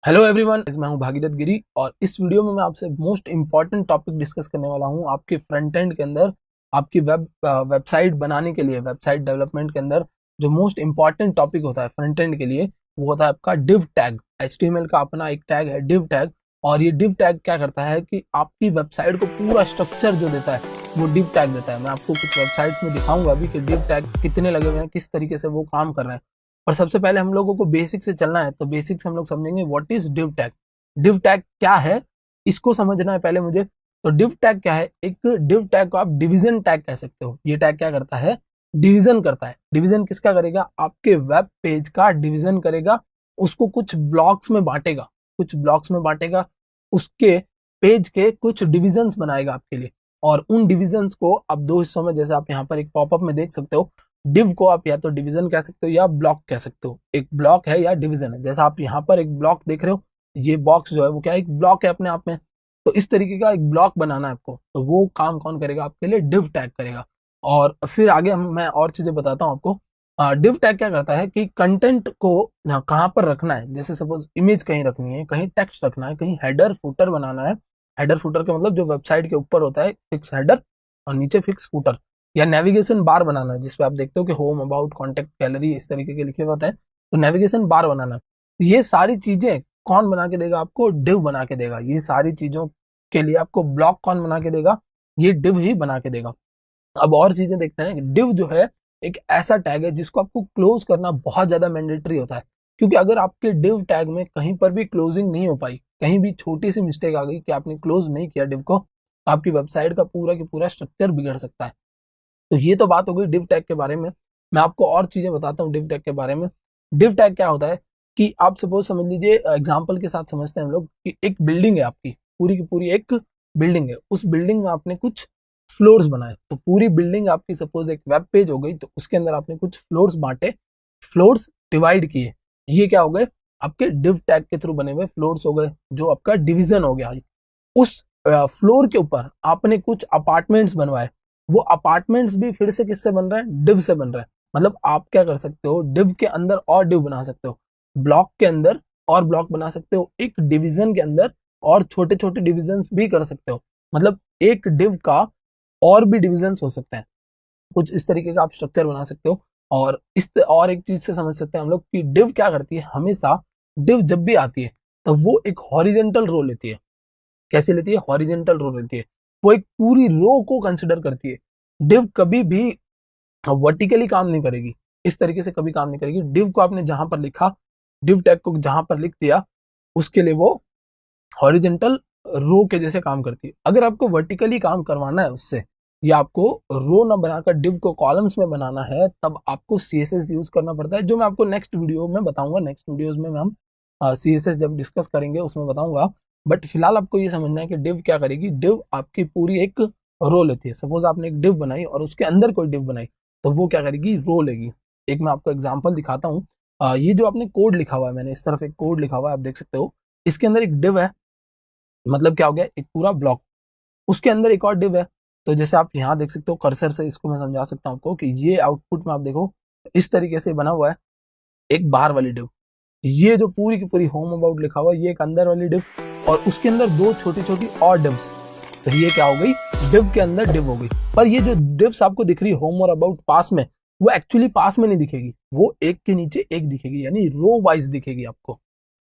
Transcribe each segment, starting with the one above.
Hello everyone, मैं हूं भागीरथ गिरी और इस वीडियो में मैं आपसे मोस्ट इंपॉर्टेंट टॉपिक डिस्कस करने वाला हूं। आपके फ्रंट एंड के अंदर आपकी वेबसाइट बनाने के लिए, वेबसाइट डेवलपमेंट के अंदर जो मोस्ट इंपॉर्टेंट टॉपिक होता है फ्रंट एंड के लिए, वो होता है आपका डिव टैग। HTML का अपना एक टैग है डिव टैग, और ये डिव टैग क्या करता है कि आपकी वेबसाइट को पूरा स्ट्रक्चर जो देता है वो डिव टैग देता है। मैं आपको कुछ वेबसाइट्स में दिखाऊंगा अभी कि डिव टैग कितने लगे हुए हैं, किस तरीके से वो काम कर रहे हैं। और सबसे पहले हम लोगों को बेसिक से चलना है, तो बेसिक से हम लोग समझेंगे what is div tag. Div tag क्या है, इसको समझना है पहले मुझे। तो डिव टैग क्या है? एक डिव टैग को आप डिवीजन टैग कह सकते हो। ये टैग क्या करता है? डिवीजन करता है। डिवीजन किसका करेगा? आपके वेब पेज का डिवीजन करेगा, उसको कुछ ब्लॉक्स में बांटेगा, कुछ ब्लॉक्स में बांटेगा, उसके पेज के कुछ डिविजन्स बनाएगा आपके लिए। और उन डिविजन्स को आप दो हिस्सों में, जैसे आप यहाँ पर एक पॉपअप में देख सकते हो, डिव को आप या तो डिवीजन कह सकते हो या ब्लॉक कह सकते हो। एक ब्लॉक है या डिवीजन है। जैसा आप यहाँ पर एक ब्लॉक देख रहे हो, ये बॉक्स जो है वो क्या है? एक ब्लॉक है अपने आप में। तो इस तरीके का एक ब्लॉक बनाना है आपको, तो वो काम कौन करेगा आपके लिए? डिव टैग करेगा। और फिर आगे मैं और चीजें बताता हूँ आपको। डिव टैग क्या करता है कि कंटेंट को कहाँ पर रखना है। जैसे सपोज इमेज कहीं रखनी है, कहीं टेक्स्ट रखना है, कहीं हेडर फुटर बनाना है। हेडर फुटर का मतलब जो वेबसाइट के ऊपर होता है फिक्स हेडर और नीचे फिक्स फुटर, या नेविगेशन बार बनाना है, जिसपे आप देखते हो कि होम, अबाउट, कॉन्टेक्ट, गैलरी इस तरीके के लिखे होते हैं। तो नेविगेशन बार बनाना है। तो ये सारी चीजें कौन बना के देगा आपको? डिव बना के देगा। ये सारी चीजों के लिए आपको ब्लॉक कौन बना के देगा? ये डिव ही बना के देगा। अब और चीजें देखते हैं। डिव जो है एक ऐसा टैग है जिसको आपको क्लोज करना बहुत ज्यादा मैंडेटरी होता है। क्योंकि अगर आपके डिव टैग में कहीं पर भी क्लोजिंग नहीं हो पाई, कहीं भी छोटी सी मिस्टेक आ गई कि आपने क्लोज नहीं किया डिव को, तो आपकी वेबसाइट का पूरा की पूरा स्ट्रक्चर बिगड़ सकता है। तो ये तो बात हो गई डिव टैग के बारे में। मैं आपको और चीजें बताता हूँ डिव टैग के बारे में। डिव टैग क्या होता है कि आप सपोज समझ लीजिए, एग्जांपल के साथ समझते हैं हम लोग कि एक बिल्डिंग है आपकी, पूरी की पूरी एक बिल्डिंग है। उस बिल्डिंग में आपने कुछ फ्लोर्स बनाए। तो पूरी बिल्डिंग आपकी सपोज एक वेब पेज हो गई, तो उसके अंदर आपने कुछ फ्लोर्स बांटे, फ्लोर्स डिवाइड किए। ये क्या हो गए? आपके डिव टैग के थ्रू बने हुए फ्लोर्स हो गए, जो आपका डिवीजन हो गया। उस फ्लोर के ऊपर आपने कुछ अपार्टमेंट्स बनवाए। वो अपार्टमेंट्स भी फिर से किससे बन रहे हैं? डिव से बन रहे हैं। मतलब आप क्या कर सकते हो? डिव के अंदर और डिव बना सकते हो, ब्लॉक के अंदर और ब्लॉक बना सकते हो, एक डिवीजन के अंदर और छोटे छोटे डिविजन्स भी कर सकते हो। मतलब एक डिव का और भी डिविजन्स हो सकते हैं। कुछ इस तरीके का आप स्ट्रक्चर बना सकते हो। और एक चीज से समझ सकते हैं हम लोग कि डिव क्या करती है। हमेशा डिव जब भी आती है तो वो एक हॉरिजेंटल रो लेती है। कैसे लेती है? हॉरिजेंटल रो लेती है। वो एक पूरी रो को कंसिडर करती है। डिव कभी भी वर्टिकली काम नहीं करेगी, इस तरीके से कभी काम नहीं करेगी। डिव को आपने जहां पर लिखा, डिव टैग को जहां पर लिख दिया, उसके लिए वो हॉरिजेंटल रो के जैसे काम करती है। अगर आपको वर्टिकली काम करवाना है उससे, या आपको रो ना बनाकर डिव को कॉलम्स में बनाना है, तब आपको CSS यूज करना पड़ता है, जो मैं आपको नेक्स्ट वीडियो में बताऊंगा। नेक्स्ट वीडियोज में हम CSS जब डिस्कस करेंगे उसमें बताऊंगा। बट फिलहाल आपको ये समझना है कि डिव क्या करेगी। डिव आपकी पूरी एक रो लेती है। सपोज आपने एक डिव बनाई और उसके अंदर कोई डिव बनाई, तो वो क्या करेगी? रो लेगी। एक मैं आपको एग्जाम्पल दिखाता हूँ। ये जो आपने कोड लिखा हुआ है, मैंने इस तरफ एक कोड लिखा हुआ है, आप देख सकते हो। इसके अंदर एक डिव है, मतलब क्या हो गया? एक पूरा ब्लॉक। उसके अंदर एक और डिव है। तो जैसे आप यहाँ देख सकते हो, कर्सर से इसको मैं समझा सकता हूँ आपको कि ये आउटपुट में आप देखो इस तरीके से बना हुआ है। एक बाहर वाली डिव, ये जो पूरी की पूरी होम अबाउट लिखा हुआ है, ये एक अंदर वाली डिव, और उसके अंदर दो छोटी छोटी और डिव्स। तो ये क्या हो गई? डिव के अंदर डिव हो गई। पर ये जो डिव्स आपको दिख रही है होम और अबाउट पास में, वो एक्चुअली पास में नहीं दिखेगी, वो एक के नीचे एक दिखेगी, यानी रो वाइज दिखेगी आपको।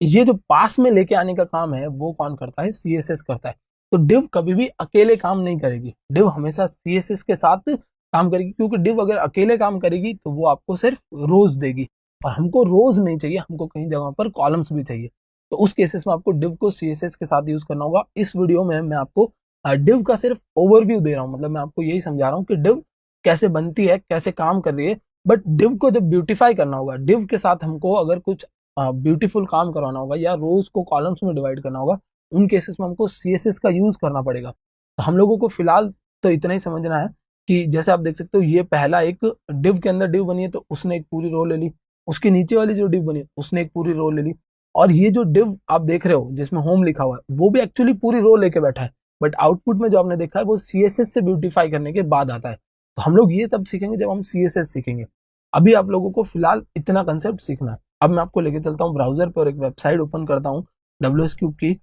ये जो पास में लेके आने का काम है वो कौन करता है? CSS करता है। तो डिव कभी भी अकेले काम नहीं करेगी, डिव हमेशा CSS के साथ काम करेगी। क्योंकि डिव अगर अकेले काम करेगी तो वो आपको सिर्फ रोज देगी, और हमको रोज नहीं चाहिए, हमको कहीं जगह पर कॉलम्स भी चाहिए। तो उस केसेस में आपको डिव को CSS के साथ यूज करना होगा। इस वीडियो में मैं आपको डिव का सिर्फ ओवरव्यू दे रहा हूँ, मतलब मैं आपको यही समझा रहा हूँ कि डिव कैसे बनती है, कैसे काम कर रही है। बट डिव को जब ब्यूटीफाई करना होगा, डिव के साथ हमको अगर कुछ ब्यूटीफुल काम करवाना होगा, या रोज को कॉलम्स में डिवाइड करना होगा, उन केसेस में हमको CSS का यूज करना पड़ेगा। तो हम लोगों को फिलहाल तो इतना ही समझना है कि जैसे आप देख सकते हो, ये पहला एक डिव के अंदर डिव बनी है, तो उसने एक पूरी रो ले ली। उसके नीचे वाली जो डिव बनी उसने एक पूरी रो ले ली। और ये जो डिव आप देख रहे हो जिसमें होम लिखा हुआ है, वो भी एक्चुअली पूरी रो लेके बैठा है। बट आउटपुट में जो आपने देखा है वो CSS से ब्यूटीफाई करने के बाद आता है। तो हम लोग ये तब सीखेंगे जब हम CSS सीखेंगे। अभी आप लोगों को फिलहाल इतना कंसेप्ट सीखना है। अब मैं आपको लेके चलता हूँ ब्राउजर पर, एक वेबसाइट ओपन करता हूँ WS क्यूब की।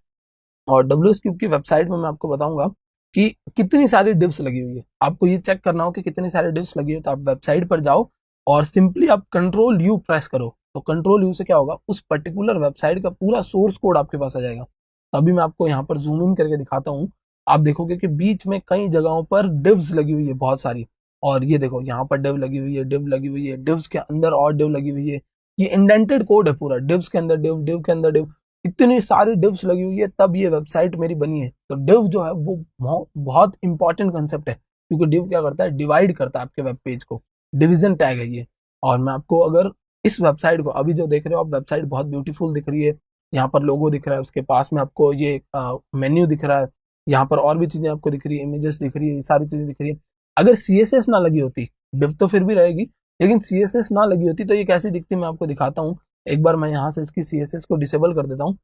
और WS क्यूब की वेबसाइट में मैं आपको बताऊंगा कि कितनी सारी डिव्स लगी हुई है। आपको ये चेक करना हो कि कितनी सारी डिव्स लगी है, तो आप वेबसाइट पर जाओ और सिंपली आप कंट्रोल यू प्रेस करो। तो कंट्रोल यू से क्या होगा, उस पर्टिकुलर वेबसाइट का पूरा सोर्स कोड आपके पास आ जाएगा। तो अभी मैं आपको यहाँ पर जूम इन करके दिखाता हूँ। आप देखोगे कि बीच में कई जगहों पर डिव्स लगी हुई है बहुत सारी। और ये देखो यहाँ पर डिव लगी हुई है, डिव लगी हुई है, डिव्स के अंदर और डिव लगी हुई है। ये इंडेंटेड कोड है पूरा, डिव्स के अंदर डिव, डिव के अंदर डिव, इतनी सारी डिव्स लगी हुई है, तब ये वेबसाइट मेरी बनी है। तो डिव जो है वो बहुत इंपॉर्टेंट कंसेप्ट है, क्योंकि डिव क्या करता है, डिवाइड करता है आपके वेब पेज को। डिवीजन टैग है ये। और मैं आपको अगर इस वेबसाइट को अभी जो देख रहे हो आप, वेबसाइट बहुत ब्यूटीफुल दिख रही है। यहाँ पर लोगो दिख रहा है, उसके पास में आपको ये मेन्यू दिख रहा है, यहाँ पर और भी चीजें आपको दिख रही है, इमेजेस दिख रही है, ये सारी चीजें दिख रही है। अगर CSS ना लगी होती, डिव तो फिर भी रहेगी, लेकिन CSS ना लगी होती तो ये कैसी दिखती मैं आपको दिखाता हूँ। एक बार मैं यहाँ से इसकी CSS को डिसेबल कर देता हूँ,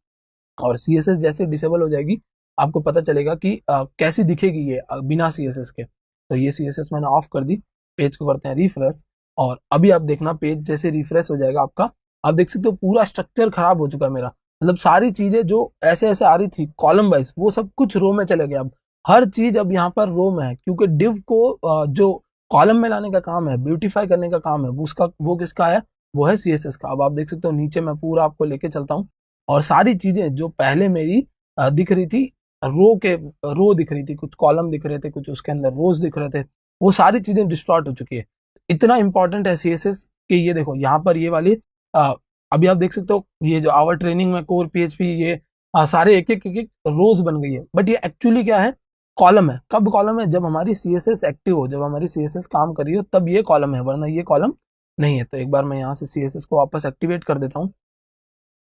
और CSS जैसे डिसेबल हो जाएगी आपको पता चलेगा कि कैसी दिखेगी ये बिना CSS के। तो ये CSS मैंने ऑफ कर दी। पेज को करते हैं रिफ्रेश, और अभी आप देखना पेज जैसे रिफ्रेश हो जाएगा आपका, आप देख सकते हो पूरा स्ट्रक्चर खराब हो चुका है मेरा। मतलब सारी चीजें जो ऐसे ऐसे आ रही थी कॉलम वाइज, वो सब कुछ रो में चले गया। अब हर चीज अब यहाँ पर रो में है, क्योंकि डिव को जो कॉलम में लाने का काम है, ब्यूटीफाई करने का काम है, उसका वो किसका है, वो है CSS का। अब आप देख सकते हो नीचे मैं पूरा आपको लेके चलता हूँ, और सारी चीजें जो पहले मेरी दिख रही थी, रो दिख रही थी, कुछ कॉलम दिख रहे थे, कुछ उसके अंदर रोज दिख रहे थे, वो सारी चीजें डिस्टॉर्ट हो चुकी है। इतना इंपॉर्टेंट है CSS कि ये देखो यहाँ पर ये वाली अभी आप देख सकते हो, ये जो आवर ट्रेनिंग में कोर PHP, ये सारे एक एक रोज बन गई है, बट ये एक्चुअली क्या है, कॉलम है। कब कॉलम है, जब हमारी CSS एक्टिव हो, जब हमारी CSS काम कर रही हो, तब ये कॉलम है, वरना ये कॉलम नहीं है। तो एक बार मैं यहाँ से CSS को वापस एक्टिवेट कर देता हूँ।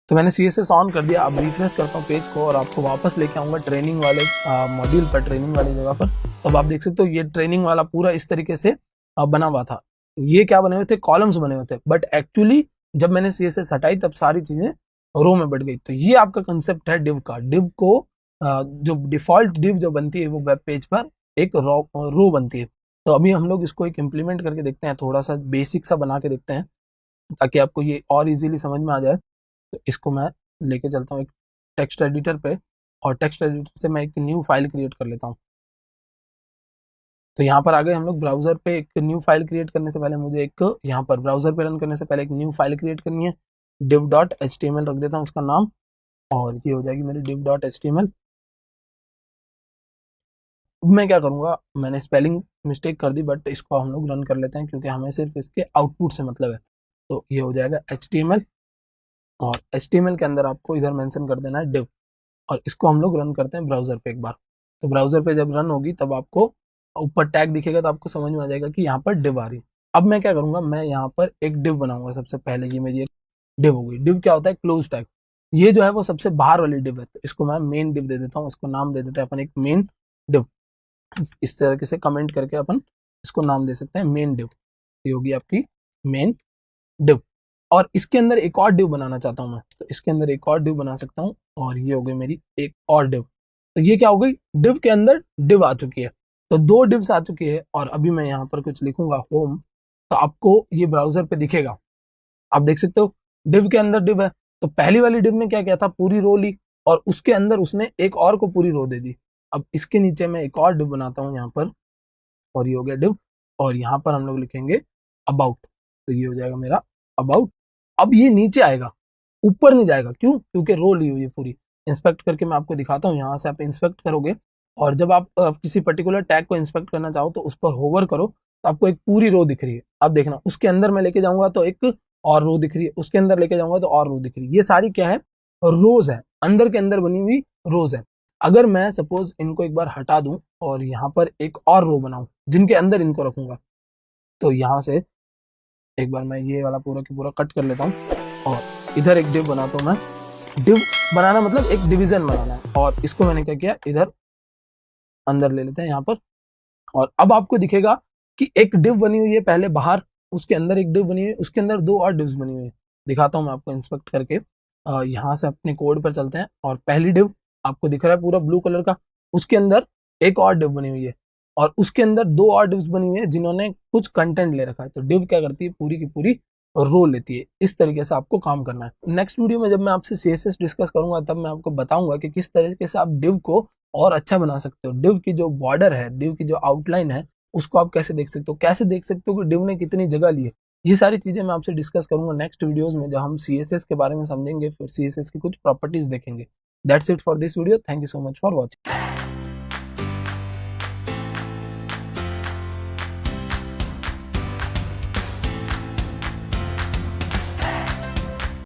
तो मैंने CSS ऑन कर दिया। अब रिफ्रेश करता हूँ पेज को, और आपको वापस लेके आऊंगा ट्रेनिंग वाले मॉड्यूल पर, ट्रेनिंग वाली जगह पर। तब आप देख सकते हो ये ट्रेनिंग वाला पूरा इस तरीके से बना हुआ था। ये क्या बने हुए थे, कॉलम्स बने हुए थे, बट एक्चुअली जब मैंने CSS हटाई तब सारी चीजें रो में बढ़ गई। तो ये आपका कंसेप्ट है डिव का। डिव को जो डिफॉल्ट डिव जो बनती है वो वेब पेज पर एक रो बनती है। तो अभी हम लोग इसको एक इम्प्लीमेंट करके देखते हैं, थोड़ा सा बेसिक सा बना के देखते हैं, ताकि आपको ये और इजीली समझ में आ जाए। तो इसको मैं लेके चलता हूँ एक टेक्स्ट एडिटर पे, और टेक्स्ट एडिटर से मैं एक न्यू फाइल क्रिएट कर लेता हूँ। तो यहाँ पर आ गए हम लोग ब्राउजर पे। एक न्यू फाइल क्रिएट करने से पहले मुझे एक यहाँ पर ब्राउजर पे रन करने से पहले एक न्यू फाइल क्रिएट करनी है। div.html रख देता हूँ उसका नाम, और ये हो जाएगी मेरी div.html। मैं क्या करूँगा, मैंने स्पेलिंग मिस्टेक कर दी, बट इसको हम लोग रन कर लेते हैं, क्योंकि हमें सिर्फ इसके आउटपुट से मतलब है। तो ये हो जाएगा HTML, और HTML के अंदर आपको इधर मेंशन कर देना है div, और इसको हम लोग रन करते हैं ब्राउजर पे एक बार। तो ब्राउजर पे जब रन होगी तब आपको ऊपर टैग दिखेगा, तो आपको समझ में आ जाएगा कि यहाँ पर div आ रही है। अब मैं क्या करूंगा, मैं यहाँ पर एक div बनाऊंगा। सबसे पहले ये मेरी एक div हो गई। div क्या होता है, क्लोज टैग। ये जो है वो सबसे बाहर वाली div है, तो इसको मैं मेन div दे देता हूँ। इसको नाम दे देते हैं अपन एक मेन div। इस तरीके से कमेंट करके अपन इसको नाम दे सकते हैं मेन div। ये होगी आपकी मेन div। और इसके अंदर एक और div बनाना चाहता हूं मैं, तो इसके अंदर एक और div बना सकता हूं, और ये हो गई मेरी एक और div। तो ये क्या हो गई, div के अंदर div आ चुकी है। तो दो divs आ चुकी है। और अभी मैं यहाँ पर कुछ लिखूंगा होम, तो आपको ये ब्राउजर पे दिखेगा। आप देख सकते हो div के अंदर div है। तो पहली वाली div ने क्या किया था, पूरी रो ली, और उसके अंदर उसने एक और को पूरी रो दे दी। अब इसके नीचे मैं एक और div बनाता हूँ यहाँ पर, और ये हो गया div। और यहाँ पर हम लोग लिखेंगे अबाउट। तो ये हो जाएगा मेरा अबाउट। अब ये नीचे आएगा, ऊपर नहीं जाएगा। क्यों, क्योंकि रो ली हुई है पूरी। इंस्पेक्ट करके मैं आपको दिखाता हूँ। यहाँ से आप इंस्पेक्ट करोगे, और जब आप किसी पर्टिकुलर टैग को इंस्पेक्ट करना चाहो तो उस पर होवर करो, तो आपको एक पूरी रो दिख रही है। अब देखना, उसके अंदर मैं लेके जाऊंगा तो एक और रो दिख रही है, उसके अंदर लेके जाऊंगा तो और रो दिख रही है। ये सारी क्या है, रोज है, अंदर के अंदर बनी हुई रोज है। अगर मैं सपोज इनको एक बार हटा दूं और यहाँ पर एक और रो बनाऊं जिनके अंदर इनको रखूंगा, तो यहाँ से एक बार मैं ये वाला पूरा की पूरा कट कर लेता हूँ, और इधर एक div बनाता हूँ मैं। div बनाना मतलब एक डिवीजन बनाना है, और इसको मैंने क्या किया, इधर अंदर ले लेते हैं यहाँ पर। और अब आपको दिखेगा कि एक div बनी हुई है पहले बाहर, उसके अंदर एक div बनी हुई है, उसके अंदर दो और divs बनी हुई है। दिखाता हूँ मैं आपको इंस्पेक्ट करके। यहाँ से अपने कोड पर चलते हैं, और पहली div आपको दिख रहा है पूरा ब्लू कलर का, उसके अंदर एक और div बनी हुई है, और उसके अंदर दो और divs बनी हुई है जिन्होंने कुछ कंटेंट ले रखा है। तो div क्या करती है, पूरी की पूरी रोल लेती है। इस तरीके से आपको काम करना है। नेक्स्ट वीडियो में जब मैं आपसे CSS डिस्कस करूंगा तब मैं आपको बताऊंगा कि किस तरीके से आप डिव को और अच्छा बना सकते हो। डिव की जो बॉर्डर है, डिव की जो आउटलाइन है, उसको आप कैसे देख सकते हो, कैसे देख सकते हो कि डिव ने कितनी जगह ली है। ये सारी चीजें मैं आपसे डिस्कस करूंगा नेक्स्ट वीडियोस में, जब हम CSS के बारे में समझेंगे, फिर CSS की कुछ प्रॉपर्टीज देखेंगे। That's it for this video. Thank you so much for watching.